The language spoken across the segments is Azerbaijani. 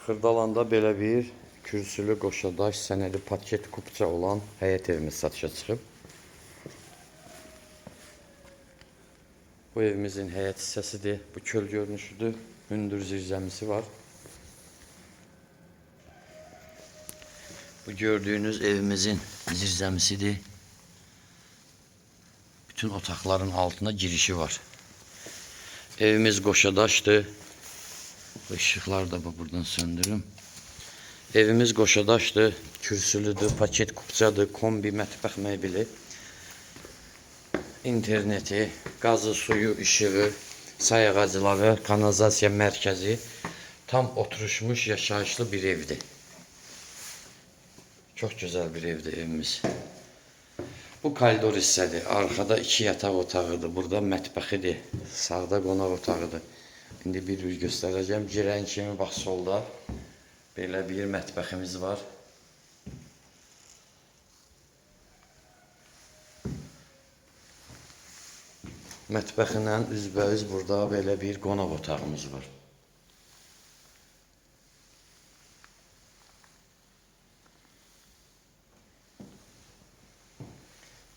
Xırdalanda belə bir kürsülü qoşadaş sənədi paket kupça olan həyət evimiz satışa çıxıb. Bu evimizin həyət hissəsidir. Bu köl görünüşüdür. Hündür zirzəmisi var. Bu gördüyünüz evimizin zirzəmisidir. Bütün otaqların altına girişi var. Evimiz qoşadaşdır. Işıqları da buradan söndürüm. Evimiz qoşadaşdır, kürsülüdür, paket kupçadır, kombi, mətbəx mebeli, interneti, qazı, suyu, işığı, sayğacıları, kanalizasiya mərkəzi, tam oturuşmuş, yaşayışlı bir evdir. Çox gözəl bir evdir evimiz. Bu koridor hissədir. Arxada 2 yataq otağıdır. Burada mətbəxidir. Sağda qonaq otağıdır. İndi bir göstərəcəm. Girən kimi bax solda belə bir mətbəximiz var. Mətbəxlə üzbəüz burada belə bir qonaq otağımız var.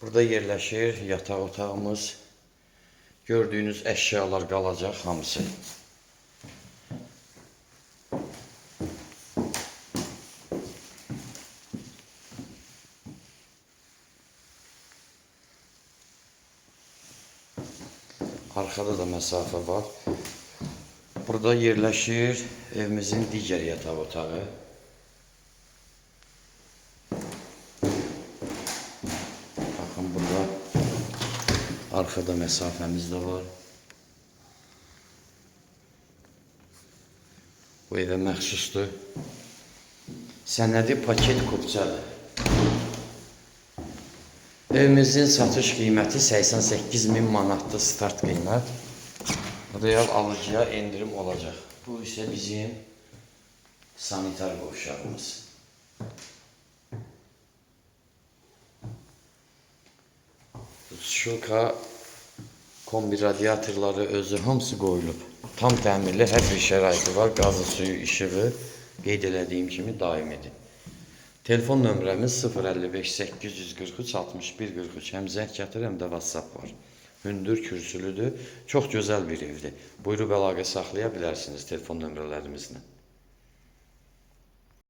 Burada yerləşir yataq otağımız. Gördüyünüz əşyalar qalacaq hamısı. Arxada da məsafə var. Burada yerləşir evimizin digər yataq otağı. Baxın, burada arxada məsafəmiz də var. Bu evə məxsusdur. Sənədi paket kupçadır. Evimizin satış qiyməti 88.000 manatdır start qiymət. Real alıcıya endirim olacaq. Bu isə bizim sanitar qovşağımız. Şulka kombi radiatorları özü hamısı qoyulub. Tam təmirli hər bir şəraiti var. Qazı, suyu, işığı qeyd elədiyim kimi daimidir. Telefon nömrəmiz 055 843 61 43. Həm zəng gətir, həm də WhatsApp var. Hündür, kürsülüdür. Çox gözəl bir evdir. Buyurub əlaqə saxlaya bilərsiniz telefon nömrələrimizlə.